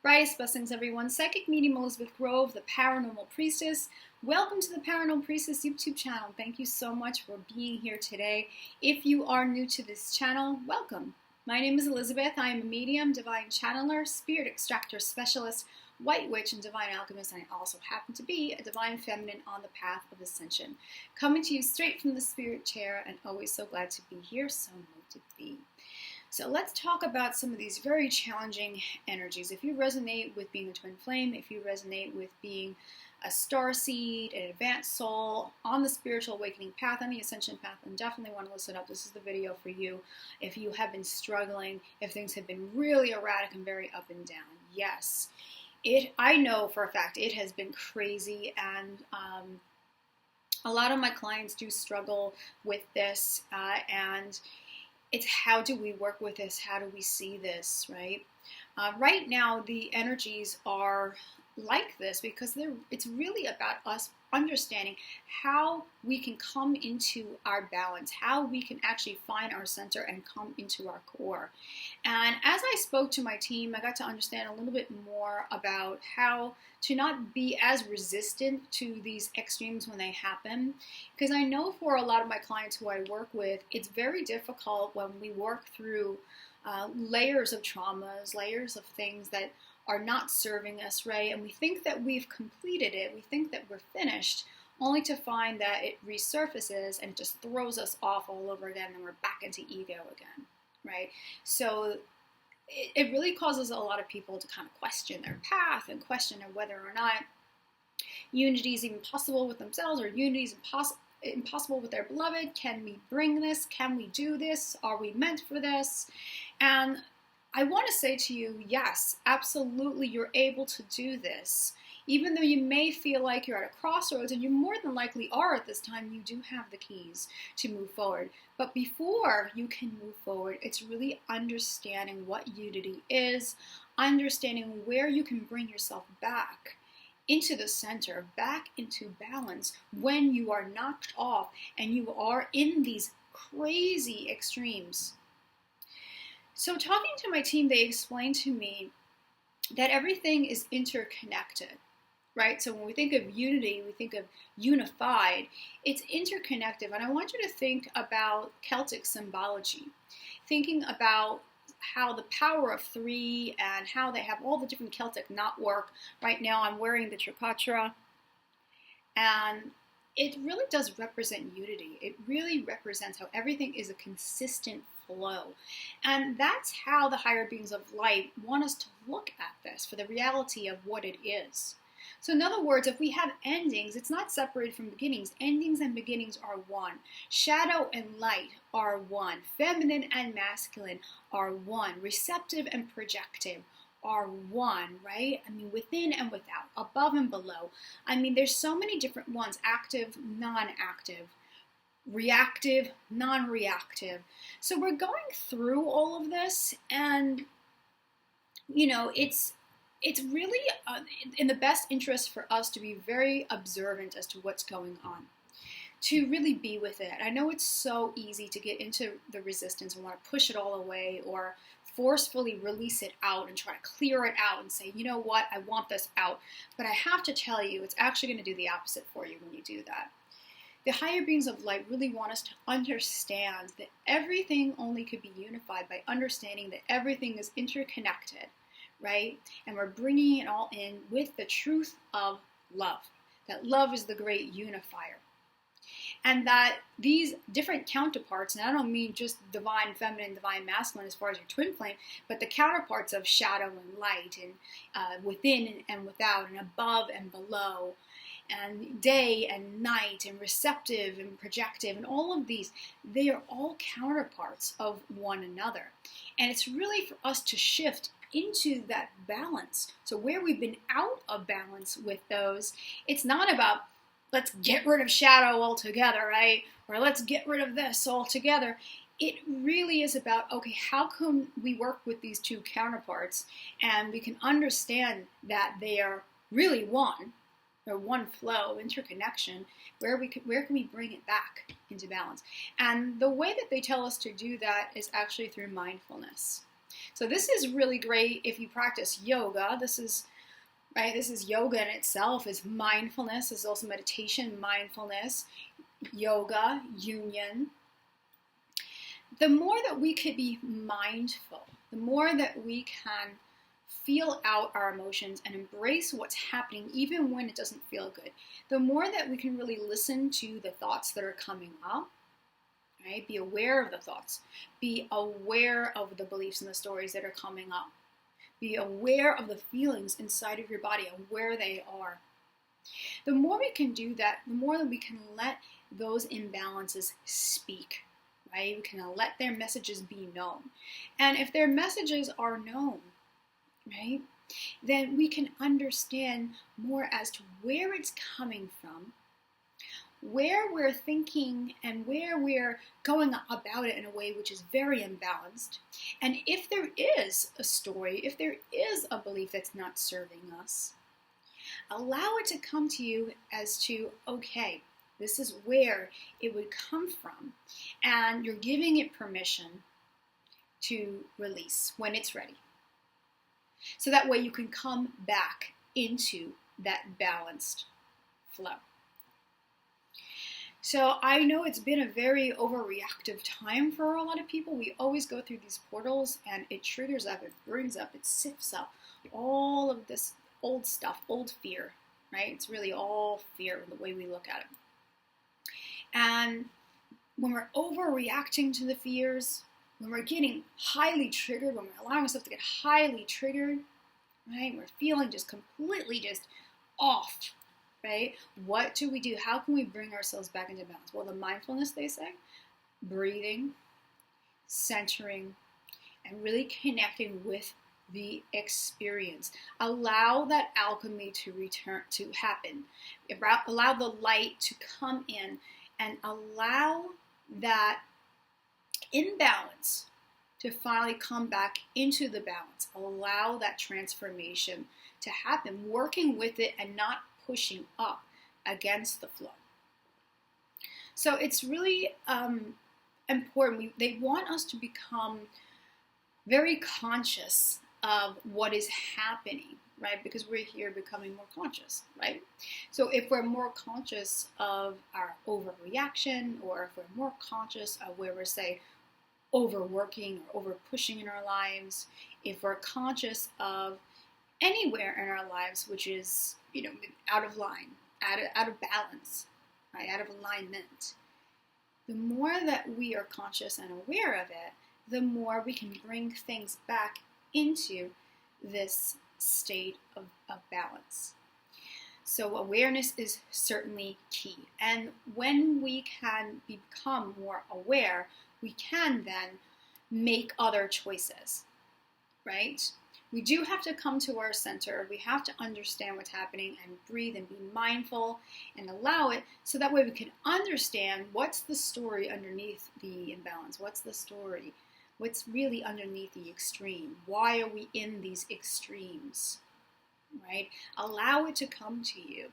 Brightest blessings, everyone. Psychic medium Elizabeth Grove, the Paranormal Priestess. Welcome to the Paranormal Priestess YouTube channel. Thank you so much for being here today. If you are new to this channel, welcome. My name is Elizabeth. I am a medium, divine channeler, spirit extractor specialist, white witch, and divine alchemist. And I also happen to be a divine feminine on the path of ascension. Coming to you straight from the spirit chair, and always so glad to be here, so moved to be. So let's talk about some of these very challenging energies. If you resonate with being a twin flame, if you resonate with being a starseed, an advanced soul on the spiritual awakening path, on the ascension path, then definitely want to listen up. This is the video for you. If you have been struggling, if things have been really erratic and very up and down, yes. I know for a fact it has been crazy, and a lot of my clients do struggle with this, and it's how do we work with this? How do we see this, right? Right now, the energies are like this because it's really about us understanding how we can come into our balance, how we can actually find our center and come into our core. And as I spoke to my team, I got to understand a little bit more about how to not be as resistant to these extremes when they happen. Because I know for a lot of my clients who I work with, it's very difficult when we work through layers of traumas, layers of things that are not serving us, right? And we think that we've completed it, we think that we're finished, only to find that it resurfaces and just throws us off all over again, and we're back into ego again, right? So it really causes a lot of people to kind of question their path and question whether or not unity is even possible with themselves, or unity is impossible with their beloved. Can we bring this? Can we do this? Are we meant for this? And I want to say to you, yes, absolutely, you're able to do this. Even though you may feel like you're at a crossroads, and you more than likely are at this time, you do have the keys to move forward. But before you can move forward, it's really understanding what unity is, understanding where you can bring yourself back into the center, back into balance when you are knocked off and you are in these crazy extremes. So talking to my team, they explained to me that everything is interconnected, right? So when we think of unity, we think of unified. It's interconnected. And I want you to think about Celtic symbology, thinking about how the power of three and how they have all the different Celtic knotwork. Right now I'm wearing the Tricatra, and it really does represent unity. It really represents how everything is a consistent flow. And that's how the higher beings of light want us to look at this for the reality of what it is. So in other words, if we have endings, it's not separated from beginnings. Endings and beginnings are one. Shadow and light are one. Feminine and masculine are one. Receptive and projective are one, right? I mean, within and without, above and below. I mean, there's so many different ones: active, non-active, reactive, non-reactive. So we're going through all of this, and you know, it's really in the best interest for us to be very observant as to what's going on, to really be with it. I know it's so easy to get into the resistance and want to push it all away, or forcefully release it out and try to clear it out and say, you know what, I want this out. But I have to tell you, it's actually going to do the opposite for you when you do that. The higher beings of light really want us to understand that everything only could be unified by understanding that everything is interconnected, right? And we're bringing it all in with the truth of love, that love is the great unifier. And that these different counterparts, and I don't mean just divine feminine, divine masculine as far as your twin flame, but the counterparts of shadow and light, and within and without, and above and below, and day and night, and receptive and projective, and all of these, they are all counterparts of one another. And it's really for us to shift into that balance. So where we've been out of balance with those, it's not about let's get rid of shadow altogether, right? Or let's get rid of this altogether. It really is about, okay, how can we work with these two counterparts, and we can understand that they are really one. They're one flow, interconnection. Where can we bring it back into balance? And the way that they tell us to do that is actually through mindfulness. So this is really great if you practice yoga. This is yoga in itself, is mindfulness. Is also meditation, mindfulness, yoga, union. The more that we could be mindful, the more that we can feel out our emotions and embrace what's happening even when it doesn't feel good, the more that we can really listen to the thoughts that are coming up, right? Be aware of the thoughts. Be aware of the beliefs and the stories that are coming up. Be aware of the feelings inside of your body and where they are. The more we can do that, the more that we can let those imbalances speak, right? We can let their messages be known. And if their messages are known, right, then we can understand more as to where it's coming from, where we're thinking and where we're going about it in a way which is very imbalanced. And if there is a story, if there is a belief that's not serving us, allow it to come to you as to, okay, this is where it would come from. And you're giving it permission to release when it's ready. So that way you can come back into that balanced flow. So I know it's been a very overreactive time for a lot of people. We always go through these portals and it triggers up, it brings up, it sifts up all of this old stuff, old fear, right? It's really all fear the way we look at it. And when we're overreacting to the fears, when we're getting highly triggered, when we're allowing ourselves to get highly triggered, right? We're feeling just completely just off, right? What do we do? How can we bring ourselves back into balance? Well, the mindfulness, they say, breathing, centering, and really connecting with the experience. Allow that alchemy to return, to happen. Allow the light to come in and allow that imbalance to finally come back into the balance. Allow that transformation to happen, working with it and not pushing up against the flow. So it's really important. They want us to become very conscious of what is happening, right? Because we're here becoming more conscious, right? So if we're more conscious of our overreaction, or if we're more conscious of where we're, say, overworking or over pushing in our lives, if we're conscious of anywhere in our lives which is, out of line, out of balance, right, out of alignment, the more that we are conscious and aware of it, the more we can bring things back into this state of balance. So awareness is certainly key. And when we can become more aware, we can then make other choices, right? We do have to come to our center. We have to understand what's happening and breathe and be mindful and allow it, so that way we can understand what's the story underneath the imbalance. What's the story? What's really underneath the extreme? Why are we in these extremes, right? Allow it to come to you.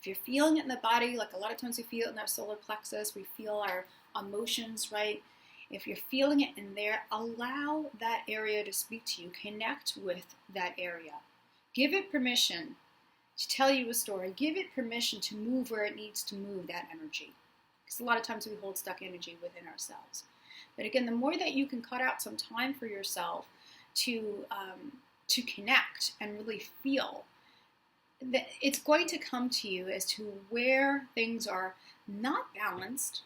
If you're feeling it in the body, like a lot of times we feel it in our solar plexus, we feel our emotions, right? If you're feeling it in there, allow that area to speak to you. Connect with that area. Give it permission to tell you a story. Give it permission to move where it needs to move, that energy. Because a lot of times we hold stuck energy within ourselves. But again, the more that you can cut out some time for yourself to connect and really feel, that it's going to come to you as to where things are not balanced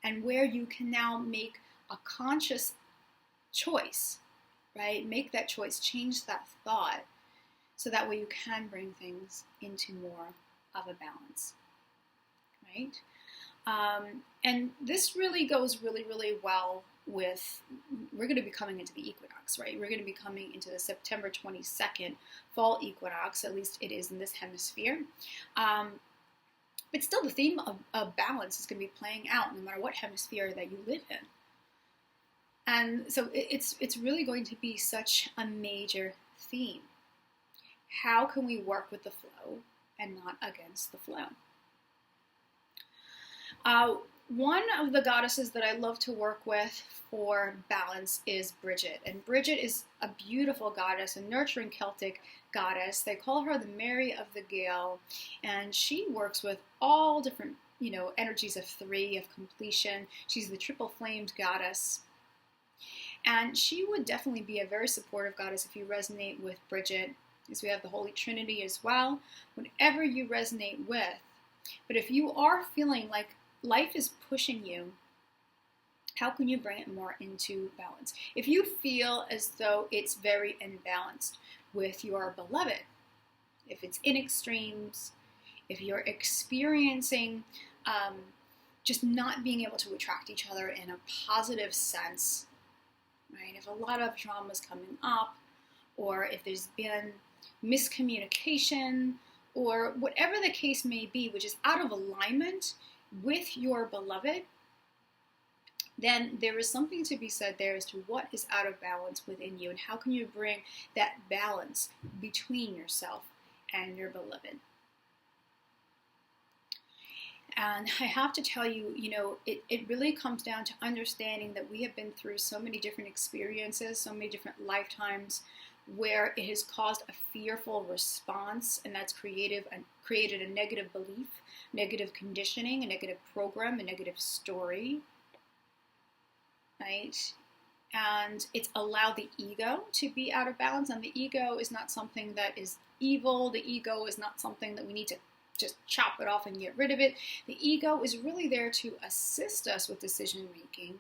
and where you can now make a conscious choice, right? Make that choice, change that thought, so that way you can bring things into more of a balance, right? And this really goes really, really well with, we're going to be coming into the equinox, right? We're going to be coming into the September 22nd fall equinox, at least it is in this hemisphere. But still the theme of balance is going to be playing out no matter what hemisphere that you live in. And so it's really going to be such a major theme. How can we work with the flow and not against the flow? One of the goddesses that I love to work with for balance is Bridget. And Bridget is a beautiful goddess, a nurturing Celtic goddess. They call her the Mary of the Gale. And she works with all different, energies of three, of completion. She's the triple flamed goddess. And she would definitely be a very supportive goddess if you resonate with Bridget, because we have the Holy Trinity as well. Whatever you resonate with. But if you are feeling like life is pushing you, how can you bring it more into balance? If you feel as though it's very imbalanced with your beloved, if it's in extremes, if you're experiencing just not being able to attract each other in a positive sense, right? If a lot of drama is coming up, or if there's been miscommunication, or whatever the case may be, which is out of alignment with your beloved, then there is something to be said there as to what is out of balance within you, and how can you bring that balance between yourself and your beloved. And I have to tell you, it really comes down to understanding that we have been through so many different experiences, so many different lifetimes, where it has caused a fearful response, and that's created a negative belief, negative conditioning, a negative program, a negative story, right? And it's allowed the ego to be out of balance, and the ego is not something that is evil. The ego is not something that we need to just chop it off and get rid of it. The ego is really there to assist us with decision making.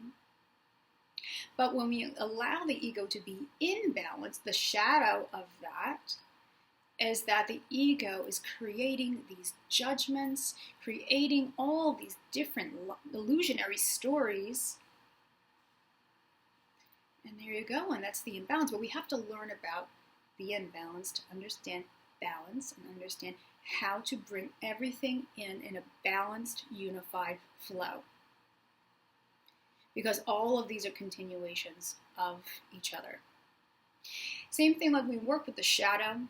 But when we allow the ego to be in balance, the shadow of that is that the ego is creating these judgments, creating all these different illusionary stories. And there you go, and that's the imbalance. But we have to learn about the imbalance to understand balance and understand how to bring everything in a balanced, unified flow. Because all of these are continuations of each other. Same thing like we work with the shadow.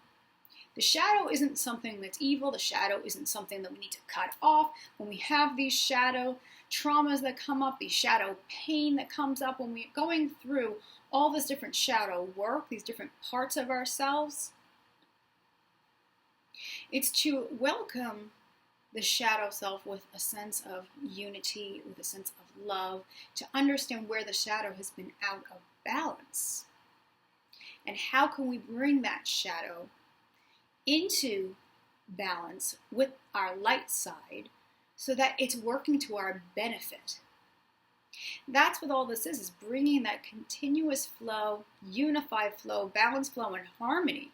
The shadow isn't something that's evil. The shadow isn't something that we need to cut off. When we have these shadow traumas that come up, these shadow pain that comes up, when we're going through all this different shadow work, these different parts of ourselves, it's to welcome the shadow self with a sense of unity, with a sense of love, to understand where the shadow has been out of balance. And how can we bring that shadow into balance with our light side so that it's working to our benefit. That's what all this is bringing that continuous flow, unified flow, balanced flow, and harmony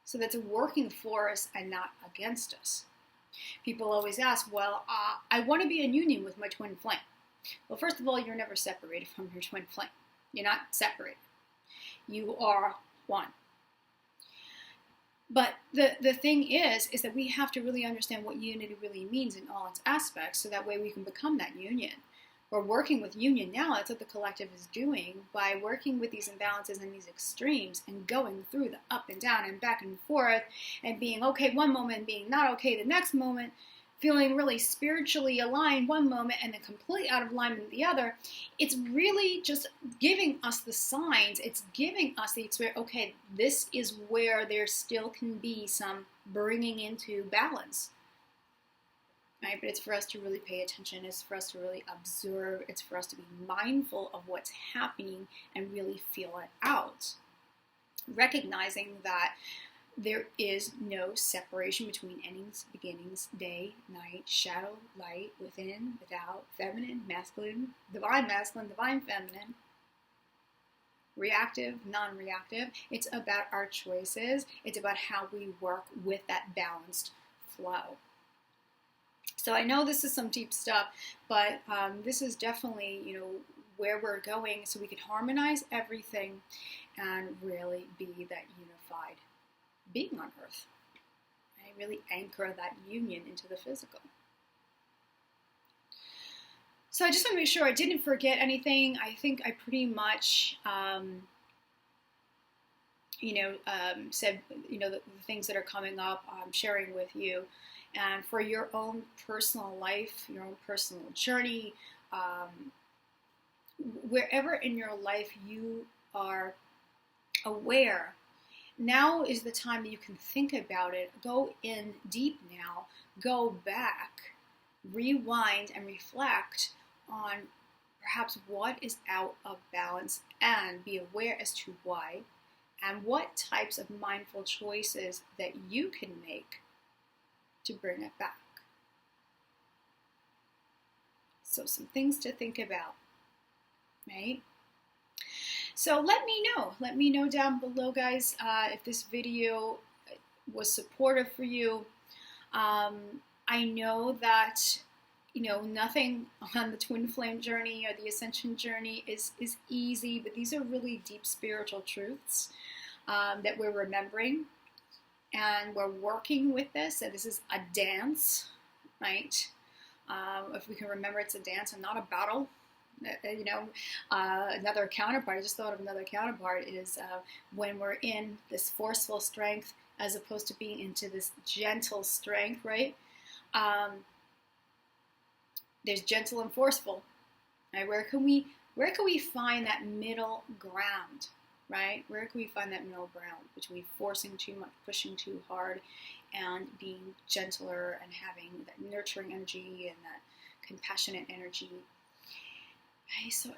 so that's working for us and not against us. People always ask, well, I want to be in union with my twin flame. Well, first of all, you're never separated from your twin flame. You're not separated. You are one. But the thing is that we have to really understand what unity really means in all its aspects so that way we can become that union. We're working with union now. That's what the collective is doing by working with these imbalances and these extremes and going through the up and down and back and forth and being okay one moment, being not okay the next moment, feeling really spiritually aligned one moment and then completely out of alignment the other. It's really just giving us the signs. It's giving us the experience. Okay, this is where there still can be some bringing into balance. Right? But it's for us to really pay attention. It's for us to really observe. It's for us to be mindful of what's happening and really feel it out. Recognizing that there is no separation between endings, beginnings, day, night, shadow, light, within, without, feminine, masculine, divine feminine, reactive, non-reactive. It's about our choices. It's about how we work with that balanced flow. So I know this is some deep stuff, but this is definitely, where we're going so we can harmonize everything and really be that unified being on earth. Right? Really anchor that union into the physical. So I just want to make sure I didn't forget anything. I think I pretty much, said, the things that are coming up, sharing with you. And for your own personal life, your own personal journey, wherever in your life you are aware, now is the time that you can think about it. Go in deep now, go back, rewind, and reflect on perhaps what is out of balance, and be aware as to why, and what types of mindful choices that you can make to bring it back. So some things to think about, right? So let me know down below, guys, if this video was supportive for you. I know that, nothing on the twin flame journey or the ascension journey is easy, but these are really deep spiritual truths that we're remembering, and we're working with this, and this is a dance, right? If we can remember, it's a dance and not a battle. Another counterpart, I just thought of another counterpart, is when we're in this forceful strength as opposed to being into this gentle strength, right? There's gentle and forceful, right? Where can we find that middle ground, right? Where can we find that middle ground between forcing too much, pushing too hard, and being gentler and having that nurturing energy and that compassionate energy? Okay, so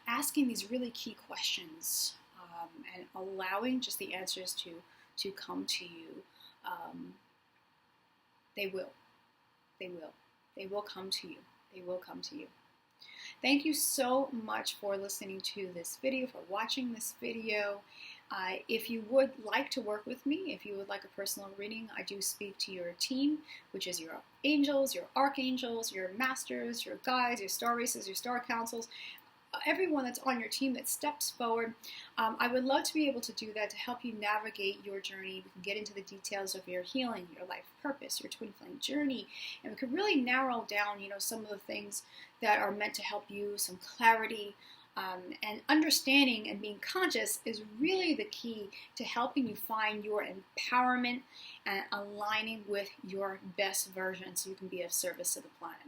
asking these really key questions and allowing just the answers to come to you, they will come to you. They will come to you. Thank you so much for listening to this video, for watching this video. If you would like to work with me, if you would like a personal reading, I do speak to your team, which is your angels, your archangels, your masters, your guides, your star races, your star councils, everyone that's on your team that steps forward. I would love to be able to do that to help you navigate your journey. We can get into the details of your healing, your life purpose, your twin flame journey, and we could really narrow down, some of the things that are meant to help you, some clarity, and understanding and being conscious is really the key to helping you find your empowerment and aligning with your best version so you can be of service to the planet.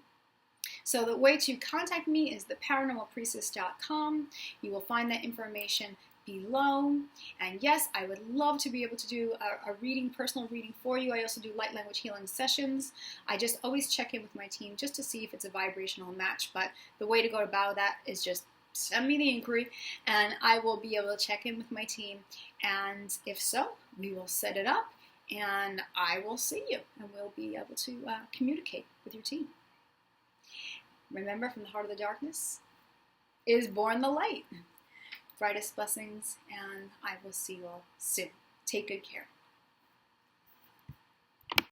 So the way to contact me is theparanormalpriestess.com. You will find that information below. And yes, I would love to be able to do a reading, personal reading for you. I also do light language healing sessions. I just always check in with my team just to see if it's a vibrational match. But the way to go about that is just send me the inquiry and I will be able to check in with my team. And if so, we will set it up and I will see you and we'll be able to communicate with your team. Remember, from the heart of the darkness is born the light. Brightest blessings, and I will see you all soon. Take good care.